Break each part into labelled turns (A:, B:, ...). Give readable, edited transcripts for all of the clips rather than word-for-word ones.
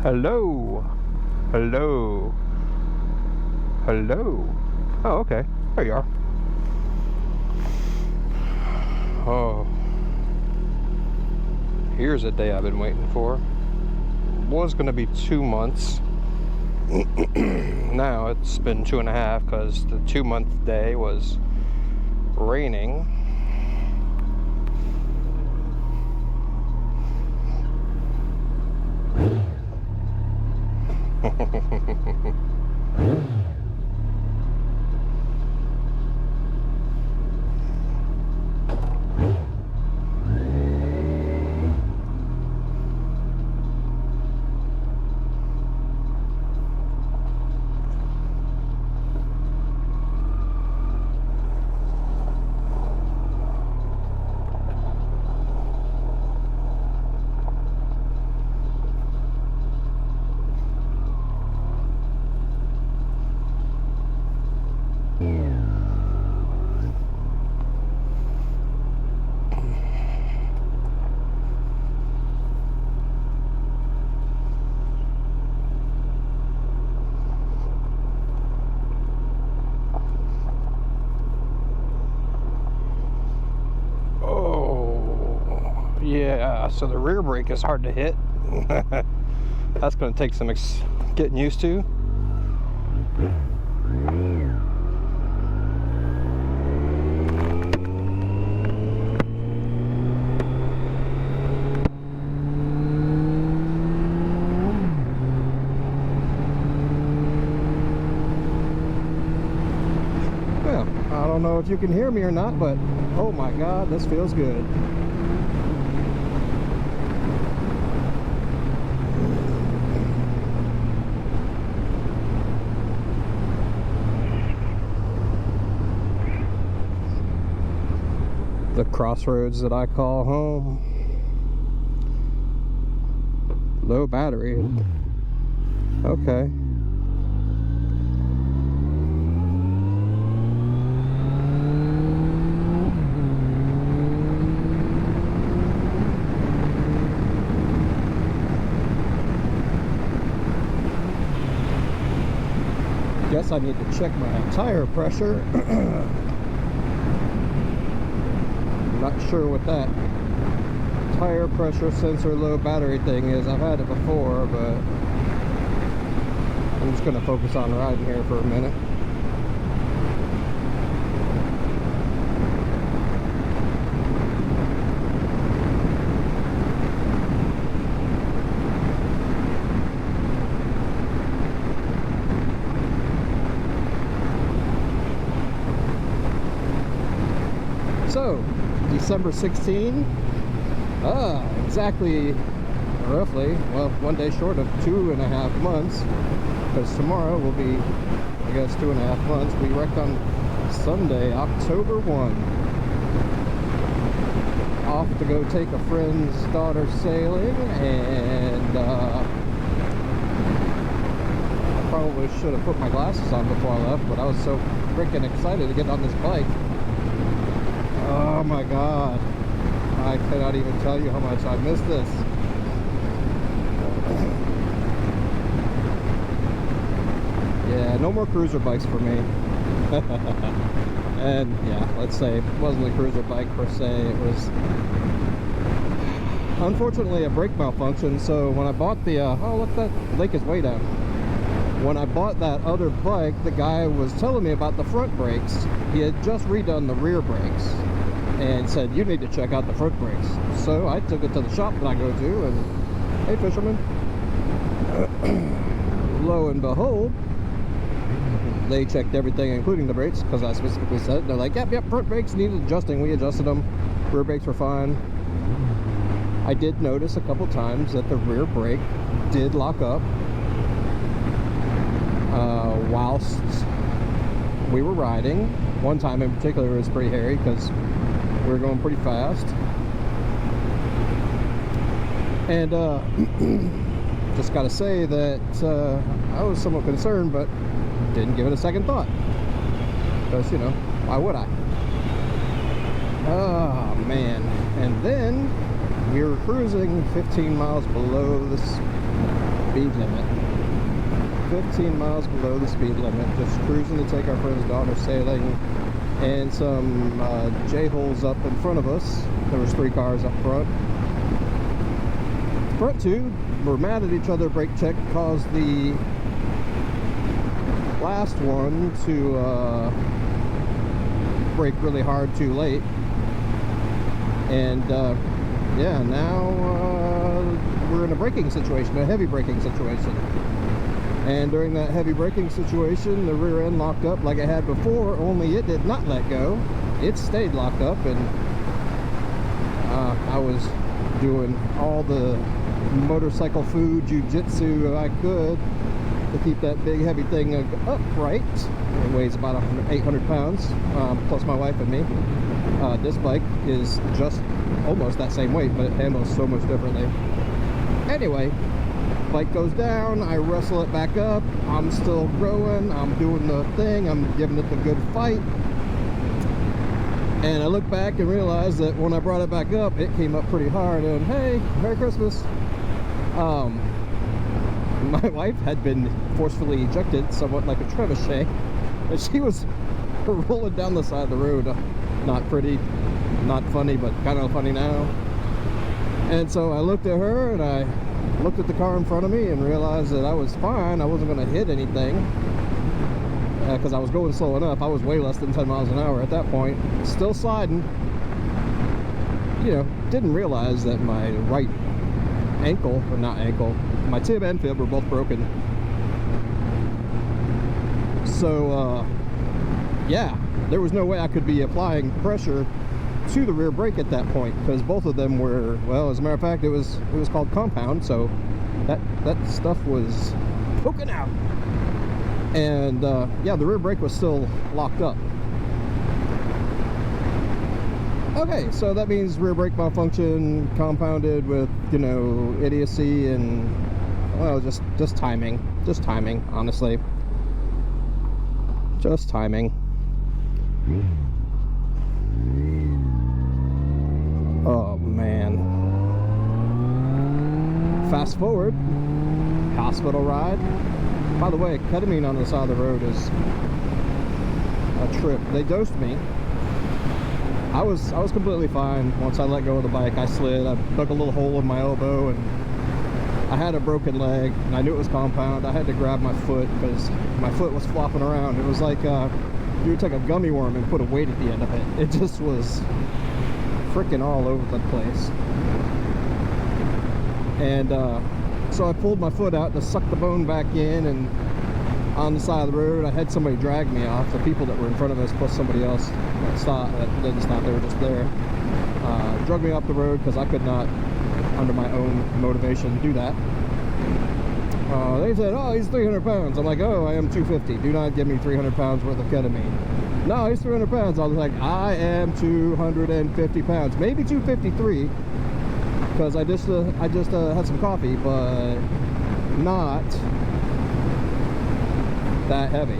A: Hello. Hello. Hello. Oh, okay. There you are. Oh. Here's a day I've been waiting for. Was going to be 2 months. Now it's been 2.5 because the 2-month day was raining. Yeah, so the rear brake is hard to hit. That's going to take some getting used to. Well, I don't know if you can hear me or not, but oh my God, this feels good. The crossroads that I call home. Low battery. Okay. Guess I need to check my tire pressure. Not sure what that tire pressure sensor low battery thing is. I've had it before, but I'm just going to focus on riding here for a minute. So, December 16, exactly, roughly, well, 1 day short of 2.5 months, because tomorrow will be, I guess, 2.5 months. We wrecked on Sunday, October 1. Off to go take a friend's daughter sailing, and I probably should have put my glasses on before I left, but I was so freaking excited to get on this bike. Oh my God, I cannot even tell you how much I missed this. Yeah, no more cruiser bikes for me. And yeah, let's say it wasn't a cruiser bike per se, it was unfortunately a brake malfunction. So when I bought the, oh look, that lake is way down. When I bought that other bike, the guy was telling me about the front brakes. He had just redone the rear brakes and said, you need to check out the front brakes. So I took it to the shop that I go to, and hey fisherman, lo and behold, they checked everything including the brakes, because I specifically said, they're like, yep, front brakes needed adjusting. We adjusted them, rear brakes were fine. I did notice a couple times that the rear brake did lock up whilst we were riding. One time in particular it was pretty hairy because we were going pretty fast, and just gotta say that I was somewhat concerned, but didn't give it a second thought, because, you know, why would I? Oh man. And then we were cruising 15 miles below this speed limit. 15 miles below the speed limit, just cruising to take our friend's daughter sailing, and some J-holes up in front of us. There was 3 cars up front. Front 2 were mad at each other. Brake check caused the last one to brake really hard too late, and yeah, now we're in a braking situation, a heavy braking situation. And during that heavy braking situation, the rear end locked up like it had before, only it did not let go. It stayed locked up, and I was doing all the motorcycle food jiu-jitsu I could to keep that big heavy thing upright. It weighs about 800 pounds, plus my wife and me. This bike is just almost that same weight, but it handles so much differently. Anyway, bike goes down, I wrestle it back up, I'm still growing, I'm doing the thing, I'm giving it the good fight. And I look back and realize that when I brought it back up, it came up pretty hard, and hey, Merry Christmas. My wife had been forcefully ejected, somewhat like a trebuchet, and she was rolling down the side of the road. Not pretty, not funny, but kind of funny now. And so I looked at her, and I looked at the car in front of me and realized that I was fine. I wasn't going to hit anything because I was going slow enough. I was way less than 10 miles an hour at that point, still sliding. You know, didn't realize that my right ankle, or not ankle, my tib and fib were both broken. So yeah, there was no way I could be applying pressure to the rear brake at that point, because both of them were, well, as a matter of fact, it was called compound, so that stuff was poking out. And yeah, the rear brake was still locked up. Okay, so that means rear brake malfunction compounded with, you know, idiocy and, well, just timing, honestly, just timing. Oh man. Fast forward, hospital ride. By the way, ketamine on the side of the road is a trip. They dosed me. I was completely fine. Once I let go of the bike, I slid. I dug a little hole in my elbow, and I had a broken leg, and I knew it was compound. I had to grab my foot because my foot was flopping around. It was like you would take a gummy worm and put a weight at the end of it. It just was freaking all over the place. And so I pulled my foot out to suck the bone back in, and on the side of the road I had somebody drag me off. The people that were in front of us plus somebody else that didn't stop, they were just there, drug me off the road because I could not, under my own motivation, do that. They said, oh, he's 300 pounds. I'm like, oh, I am 250. Do not give me 300 pounds worth of ketamine. No, he's 300 pounds. I was like, I am 250 pounds, maybe 253, because I just had some coffee, but not that heavy.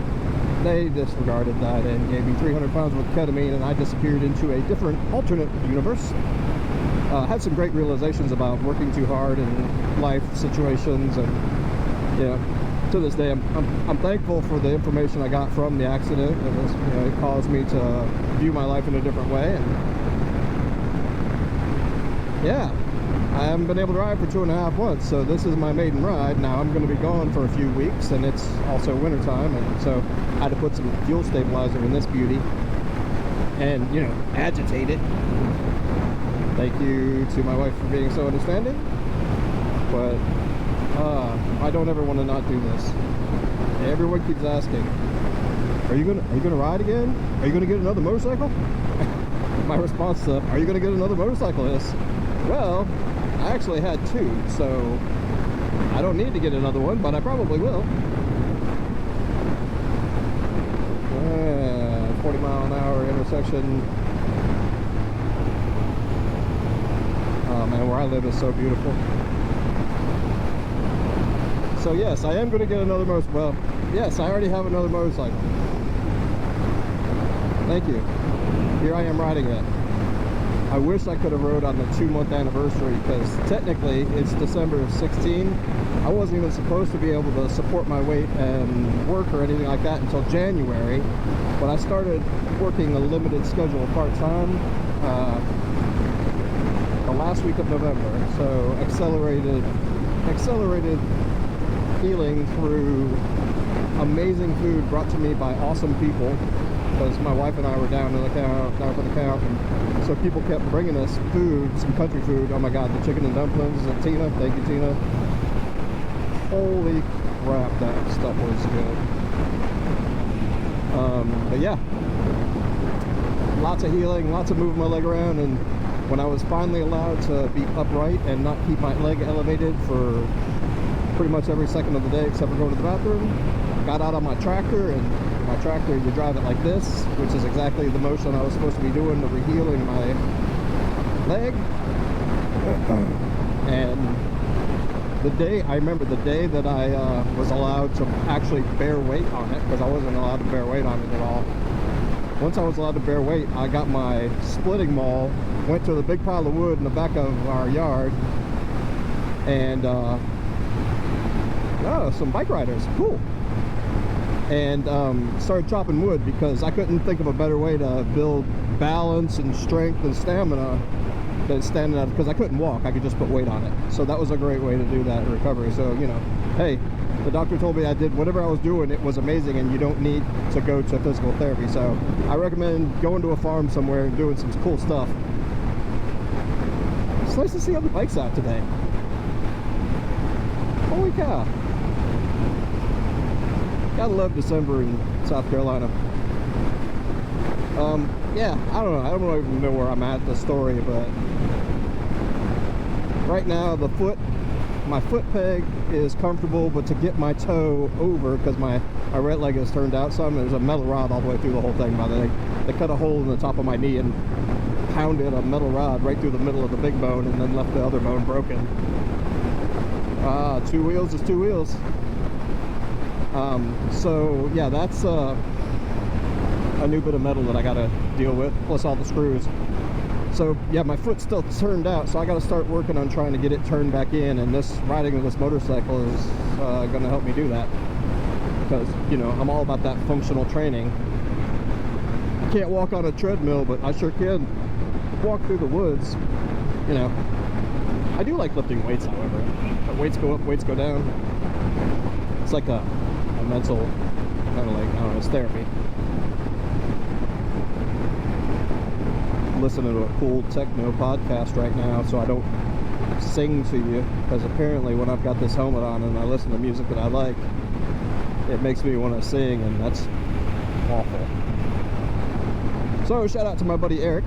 A: They disregarded that and gave me 300 pounds worth of ketamine, and I disappeared into a different alternate universe. Had some great realizations about working too hard in life situations, and you know, to this day I'm thankful for the information I got from the accident. It was, you know, it caused me to view my life in a different way, and yeah, I haven't been able to ride for 2.5 months, so this is my maiden ride. Now I'm going to be gone for a few weeks, and it's also winter time, and so I had to put some fuel stabilizer in this beauty and, you know, agitate it. Thank you to my wife for being so understanding, but I don't ever want to not do this. Everyone keeps asking, are you gonna ride again? Are you gonna get another motorcycle? My response to, are you gonna get another motorcycle, is, well, I actually had 2, so I don't need to get another one, but I probably will. 40-mile-an-hour intersection. Oh man, where I live is so beautiful. So yes, I am going to get another motorcycle. Well, yes, I already have another motorcycle. Thank you. Here I am riding it. I wish I could have rode on the 2-month anniversary, because technically it's December of 16, I wasn't even supposed to be able to support my weight and work or anything like that until January, but I started working a limited schedule part-time the last week of November. So accelerated healing through amazing food brought to me by awesome people, because my wife and I were down for the count, and so people kept bringing us food, some country food. Oh my god, the chicken and dumplings at Tina, thank you Tina. Holy crap, that stuff was good. But yeah, lots of healing, lots of moving my leg around, and when I was finally allowed to be upright and not keep my leg elevated for pretty much every second of the day except for going to the bathroom, got out on my tractor, and my tractor, you drive it like this, which is exactly the motion I was supposed to be doing to re-healing my leg. And I remember the day that I was allowed to actually bear weight on it, because I wasn't allowed to bear weight on it at all. Once I was allowed to bear weight, I got my splitting maul, went to the big pile of wood in the back of our yard, and some bike riders, cool, and started chopping wood, because I couldn't think of a better way to build balance and strength and stamina than standing up, because I couldn't walk. I could just put weight on it. So that was a great way to do that in recovery. So, you know, hey, the doctor told me I did whatever I was doing, it was amazing, and you don't need to go to physical therapy. So I recommend going to a farm somewhere and doing some cool stuff. It's nice to see other bikes out today. Holy cow. Gotta love December in South Carolina. Yeah, I don't know. I don't even know where I'm at the story, but right now my foot peg is comfortable, but to get my toe over, because my right leg is turned out some, there's a metal rod all the way through the whole thing. By the way, they cut a hole in the top of my knee and pounded a metal rod right through the middle of the big bone, and then left the other bone broken. Two wheels is two wheels. So yeah, that's a new bit of metal that I gotta deal with, plus all the screws. So yeah, my foot's still turned out, so I gotta start working on trying to get it turned back in, and this riding of this motorcycle is gonna help me do that, because, you know, I'm all about that functional training. I can't walk on a treadmill, but I sure can walk through the woods, you know. I do like lifting weights, however. Weights go up, weights go down. It's like a mental kind of like, I don't know, it's therapy. Listening to a cool techno podcast right now, so I don't sing to you, because apparently when I've got this helmet on and I listen to music that I like, it makes me want to sing, and that's awful. So shout out to my buddy Eric,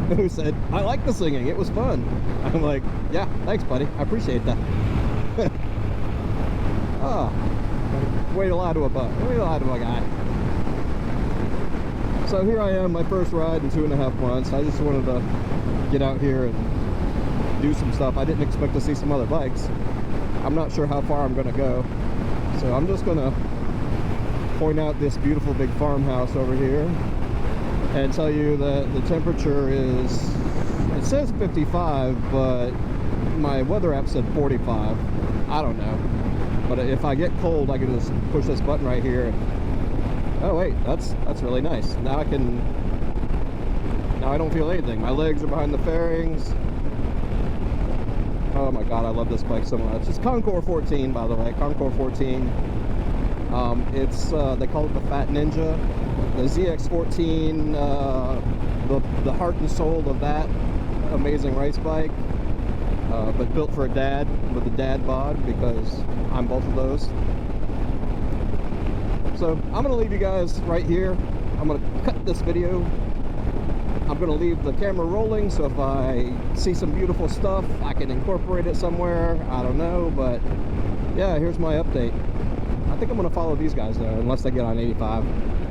A: who said, I like the singing, it was fun. I'm like, yeah, thanks buddy, I appreciate that. Way to lie to a guy. So here I am, my first ride in 2.5 months. I just wanted to get out here and do some stuff. I didn't expect to see some other bikes. I'm not sure how far I'm going to go. So I'm just going to point out this beautiful big farmhouse over here and tell you that the temperature is, it says 55, but my weather app said 45. I don't know. But if I get cold, I can just push this button right here. Oh wait, that's really nice. Now I don't feel anything. My legs are behind the fairings. Oh my god, I love this bike so much. It's Concours 14, by the way. Concours 14. It's they call it the Fat Ninja. The ZX14, the heart and soul of that amazing race bike. But built for a dad, with a dad bod, because I'm both of those. So I'm going to leave you guys right here. I'm going to cut this video. I'm going to leave the camera rolling, so if I see some beautiful stuff, I can incorporate it somewhere. I don't know, but yeah, here's my update. I think I'm going to follow these guys though, unless they get on 85.